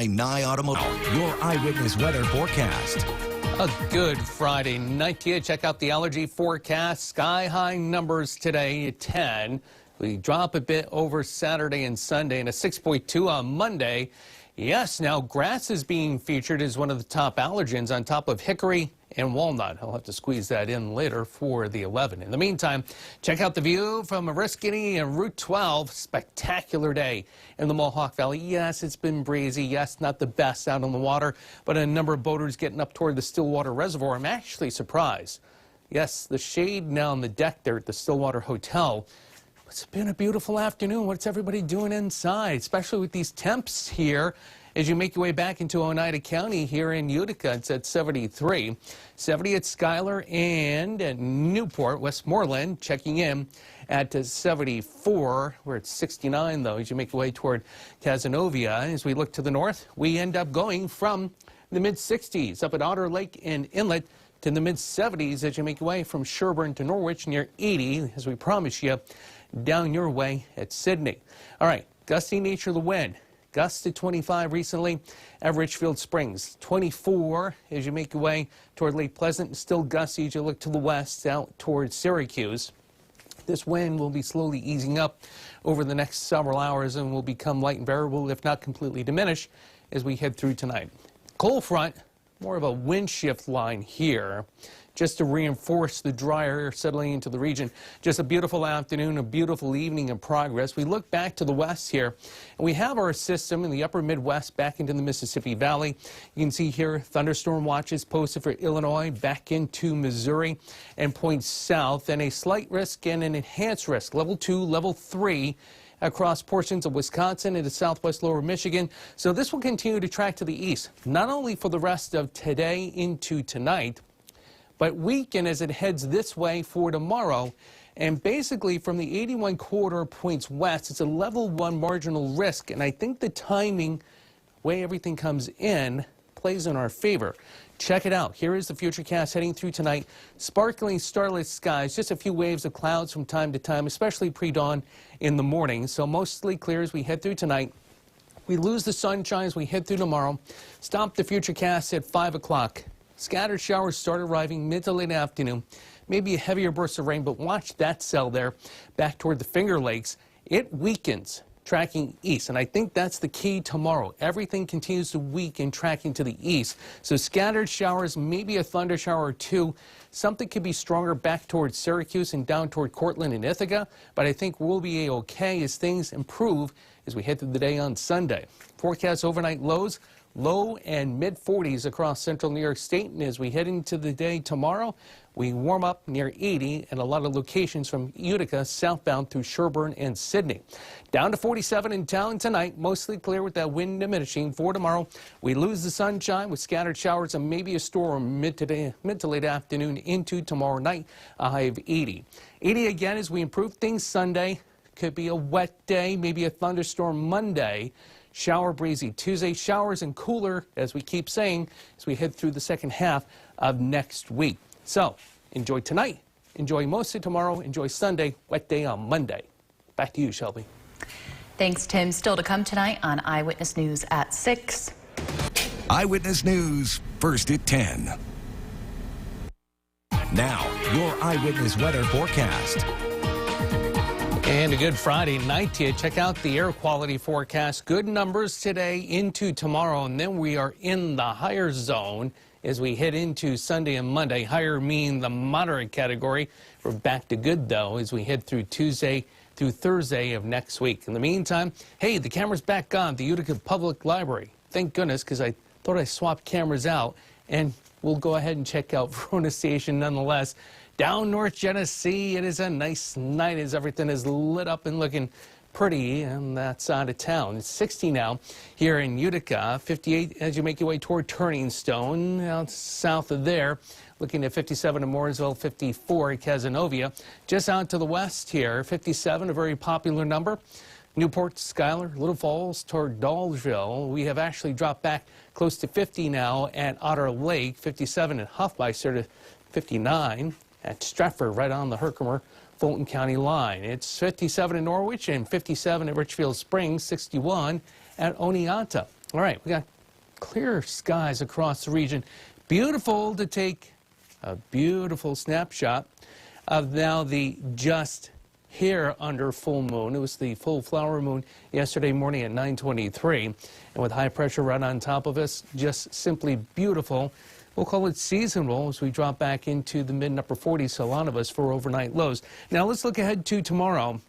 by Nye Automotive. Your eyewitness weather forecast. A good Friday night to you. Check out the allergy forecast. Sky high numbers today at 10. We drop a bit over Saturday and Sunday and a 6.2 on Monday. Yes, now grass is being featured as one of the top allergens on top of hickory and walnut. I'll have to squeeze that in later for the 11. In the meantime, check out the view from Oriskany and Route 12. Spectacular day in the Mohawk Valley. Yes, it's been breezy. Yes, not the best out on the water, but a number of boaters getting up toward the Stillwater Reservoir. I'm actually surprised. Yes, the shade now on the deck there at the Stillwater Hotel. It's been a beautiful afternoon. What's everybody doing inside, especially with these temps here? As you make your way back into Oneida County here in Utica, it's at 73. 70 at Schuyler and at Newport, Westmoreland, checking in at 74. We're at 69, though, as you make your way toward Cazenovia. As we look to the north, we end up going from the mid-60s up at Otter Lake and Inlet to the mid-70s as you make your way from Sherburne to Norwich near 80, as we promised you, down your way at Sydney. All right, gusty nature of the wind. Gusts to 25 recently at Richfield Springs. 24 as you make your way toward Lake Pleasant. And still gusty as you look to the west out towards Syracuse. This wind will be slowly easing up over the next several hours and will become light and variable, if not completely diminished, as we head through tonight. Cold front, more of a wind shift line here, just to reinforce the dry air settling into the region. Just a beautiful afternoon, a beautiful evening in progress. We look back to the west here, and we have our system in the upper Midwest back into the Mississippi Valley. You can see here thunderstorm watches posted for Illinois, back into Missouri, and points south, and a slight risk and an enhanced risk, level 2, level 3, across portions of Wisconsin into southwest lower Michigan. So this will continue to track to the east, not only for the rest of today into tonight, but weaken as it heads this way for tomorrow. And basically from the 81 corridor points west, it's a level 1 marginal risk. And I think the timing, way everything comes in, plays in our favor. Check it out. Here is the futurecast heading through tonight. Sparkling starlit skies, just a few waves of clouds from time to time, especially pre-dawn in the morning. So mostly clear as we head through tonight. We lose the sunshine as we head through tomorrow. Stop the futurecast at 5 o'clock. Scattered showers start arriving mid to late afternoon. Maybe a heavier burst of rain, but watch that cell there back toward the Finger Lakes. It weakens, tracking east, and I think that's the key tomorrow. Everything continues to weaken, tracking to the east. So scattered showers, maybe a thunder shower or two. Something could be stronger back towards Syracuse and down toward Cortland and Ithaca, but I think we'll be okay as things improve as we head through the day on Sunday. Forecast overnight lows. Low and mid-40s across central New York State. And as we head into the day tomorrow, we warm up near 80 and a lot of locations from Utica southbound through Sherburne and Sydney. Down to 47 in town tonight, mostly clear with that wind diminishing. For tomorrow, we lose the sunshine with scattered showers and maybe a storm mid to late afternoon into tomorrow night, a high of 80. 80 again as we improve things Sunday. Could be a wet day, maybe a thunderstorm Monday. Shower breezy Tuesday, showers and cooler, as we keep saying, as we head through the second half of next week. So enjoy tonight, enjoy most of tomorrow, enjoy Sunday, wet day on Monday. Back to you, Shelby. Thanks, Tim. Still to come tonight on Eyewitness News at 6. Eyewitness News, first at 10. Now, your eyewitness weather forecast. And a good Friday night to you. Check out the air quality forecast. Good numbers today into tomorrow, and then we are in the higher zone as we head into Sunday and Monday. Higher meaning the moderate category. We're back to good, though, as we head through Tuesday through Thursday of next week. In the meantime, hey, the camera's back on the Utica Public Library. Thank goodness, because I thought I swapped cameras out, and we'll go ahead and check out Verona Station nonetheless. Down North Genesee, it is a nice night as everything is lit up and looking pretty on that side of town. It's 60 now here in Utica, 58 as you make your way toward Turning Stone, out south of there. Looking at 57 in Mooresville, 54 at Cazenovia. Just out to the west here, 57, a very popular number. Newport, Schuyler, Little Falls toward Dolgeville. We have actually dropped back close to 50 now at Otter Lake, 57 at Hofmeister to 59. At Stratford, right on the Herkimer-Fulton County line. It's 57 in Norwich and 57 at Richfield Springs, 61 at Oneonta. All right, we got clear skies across the region. Beautiful to take a beautiful snapshot of now the just here under full moon. It was the full flower moon yesterday morning at 9:23, and with high pressure right on top of us, just simply beautiful. We'll call it seasonal as we drop back into the mid and upper 40s, so a lot of us for overnight lows. Now let's look ahead to tomorrow.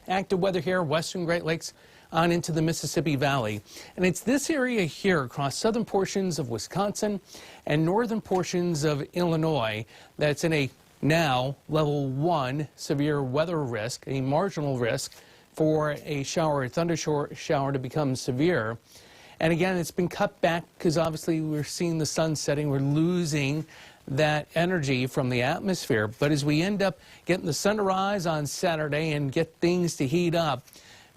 Active weather here, western Great Lakes on into the Mississippi Valley. And it's this area here across southern portions of Wisconsin and northern portions of Illinois that's in a now level 1 severe weather risk, a marginal risk for a shower or thunder shower to become severe. And again, it's been cut back because obviously we're seeing the sun setting. We're losing that energy from the atmosphere. But as we end up getting the sun to rise on Saturday and get things to heat up,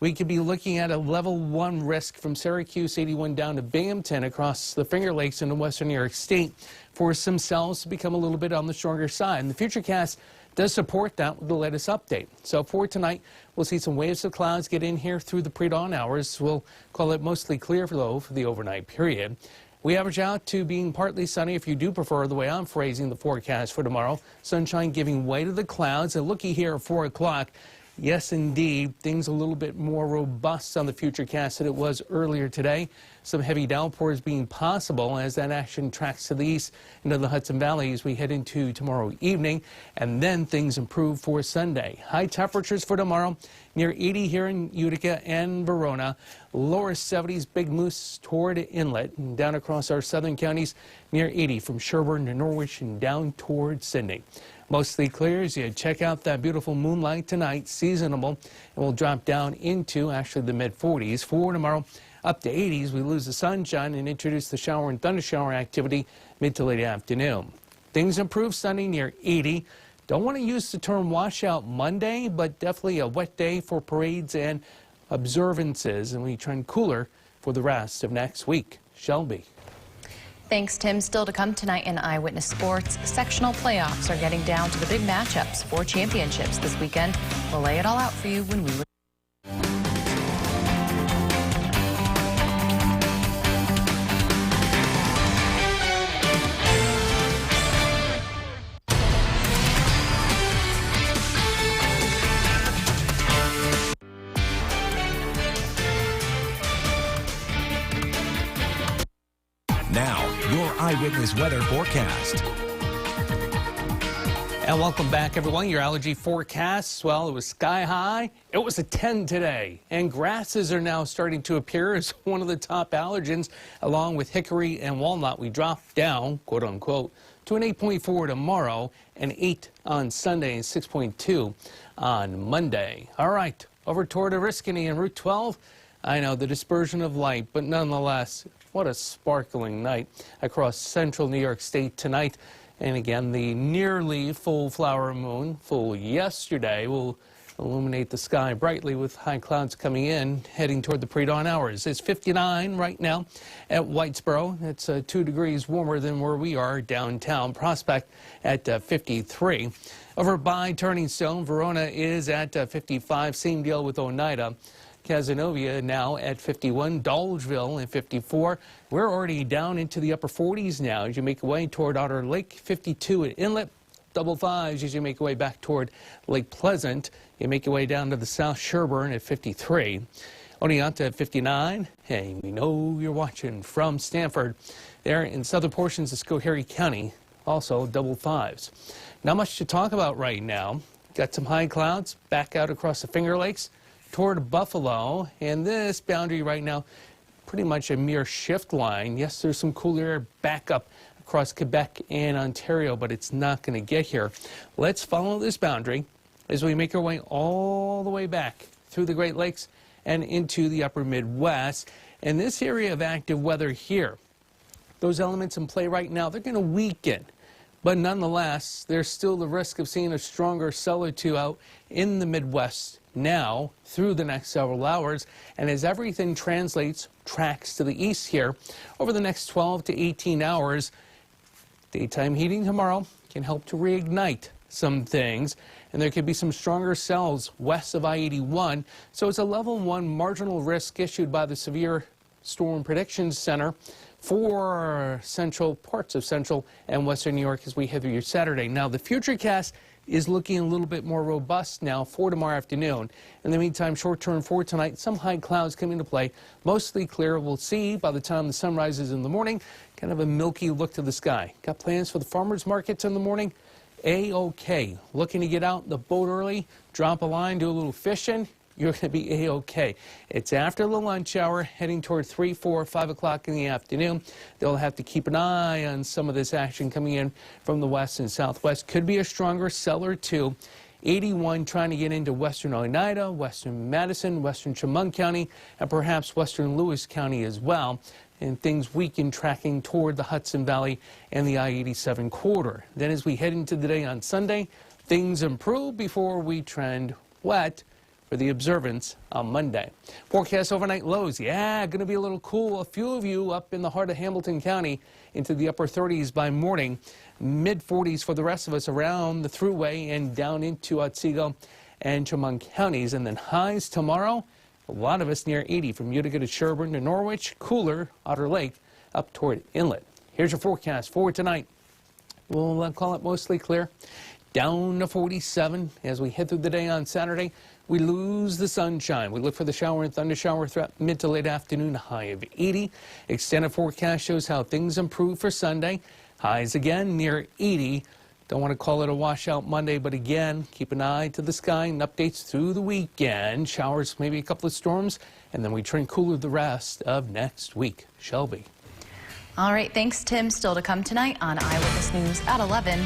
we could be looking at a level 1 risk from Syracuse 81 down to Binghamton across the Finger Lakes into western New York State for some cells to become a little bit on the stronger side. And the Futurecast does support that with the latest update. So for tonight, we'll see some waves of clouds get in here through the pre-dawn hours. We'll call it mostly clear though for the overnight period. We average out to being partly sunny if you do prefer the way I'm phrasing the forecast for tomorrow. Sunshine giving way to the clouds. And looky here at 4 o'clock. Yes, indeed, things a little bit more robust on the Futurecast than it was earlier today. Some heavy downpours being possible as that action tracks to the east into the Hudson Valley as we head into tomorrow evening. And then things improve for Sunday. High temperatures for tomorrow near 80 here in Utica and Verona. Lower 70s, Big Moose toward Inlet and down across our southern counties near 80 from Sherburne to Norwich and down toward Sydney. Mostly clear as you check out that beautiful moonlight tonight, seasonable, and we'll drop down into actually the mid-40s. For tomorrow, up to 80s, we lose the sunshine and introduce the shower and thunder shower activity mid to late afternoon. Things improve Sunday near 80. Don't want to use the term washout Monday, but definitely a wet day for parades and observances, and we trend cooler for the rest of next week. Shelby. Thanks, Tim. Still to come tonight in Eyewitness Sports. Sectional playoffs are getting down to the big matchups for championships this weekend. We'll lay it all out for you when we return. Now, your Eyewitness Weather forecast. And welcome back, everyone. Your allergy forecast. Well, it was sky high. It was a 10 today. And grasses are now starting to appear as one of the top allergens, along with hickory and walnut. We dropped down, quote unquote, to an 8.4 tomorrow, and 8 on Sunday, and 6.2 on Monday. All right, over toward Oriskany and Route 12. I know the dispersion of light, but nonetheless, what a sparkling night across central New York State tonight. And again, the nearly full flower moon, full yesterday, will illuminate the sky brightly with high clouds coming in, heading toward the pre-dawn hours. It's 59 right now at Whitesboro. It's 2 degrees warmer than where we are downtown. Prospect at 53. Over by Turning Stone, Verona is at 55. Same deal with Oneida. Cazenovia now at 51, Dolgeville at 54. We're already down into the upper 40s now as you make your way toward Otter Lake, 52 at Inlet, double fives as you make your way back toward Lake Pleasant. You make your way down to the South Sherburne at 53. Oneonta at 59. Hey, we know you're watching from Stanford. There in southern portions of Schoharie County, also double fives. Not much to talk about right now. Got some high clouds back out across the Finger Lakes toward Buffalo, and this boundary right now pretty much a mere shift line. Yes, there's some cool air back up across Quebec and Ontario, but it's not going to get here. Let's follow this boundary as we make our way all the way back through the Great Lakes and into the upper Midwest. And this area of active weather here, those elements in play right now, they're going to weaken. But nonetheless, there's still the risk of seeing a stronger cell or two out in the Midwest now through the next several hours. And as everything tracks to the east here over the next 12 to 18 hours, daytime heating tomorrow can help to reignite some things. And there could be some stronger cells west of I-81. So it's a level 1 marginal risk issued by the severe Storm Prediction Center for parts of central and western New York as we head through your Saturday. Now, the futurecast is looking a little bit more robust now for tomorrow afternoon. In the meantime, short term for tonight, some high clouds come into play. Mostly clear. We'll see by the time the sun rises in the morning, kind of a milky look to the sky. Got plans for the farmers markets in the morning? A-OK. Looking to get out the boat early, drop a line, do a little fishing? You're going to be A-OK. It's after the lunch hour, heading toward 3, 4, 5 o'clock in the afternoon. They'll have to keep an eye on some of this action coming in from the west and southwest. Could be a stronger seller, too. 81 trying to get into western Oneida, western Madison, western Chemung County, and perhaps western Lewis County as well. And things weaken tracking toward the Hudson Valley and the I-87 corridor. Then as we head into the day on Sunday, things improve before we trend wet for the observance on Monday. Forecast overnight lows. Yeah, going to be a little cool. A few of you up in the heart of Hamilton County into the upper 30s by morning. Mid-40s for the rest of us around the thruway and down into Otsego and Chemung counties. And then highs tomorrow, a lot of us near 80 from Utica to Sherburne to Norwich. Cooler, Otter Lake up toward Inlet. Here's your forecast for tonight. We'll call it mostly clear. Down to 47 as we head through the day on Saturday. We lose the sunshine. We look for the shower and thunder shower throughout mid to late afternoon, high of 80. Extended forecast shows how things improve for Sunday. Highs again near 80. Don't want to call it a washout Monday, but again, keep an eye to the sky and updates through the weekend. Showers, maybe a couple of storms, and then we trend cooler the rest of next week. Shelby. All right, thanks, Tim. Still to come tonight on Eyewitness News at 11.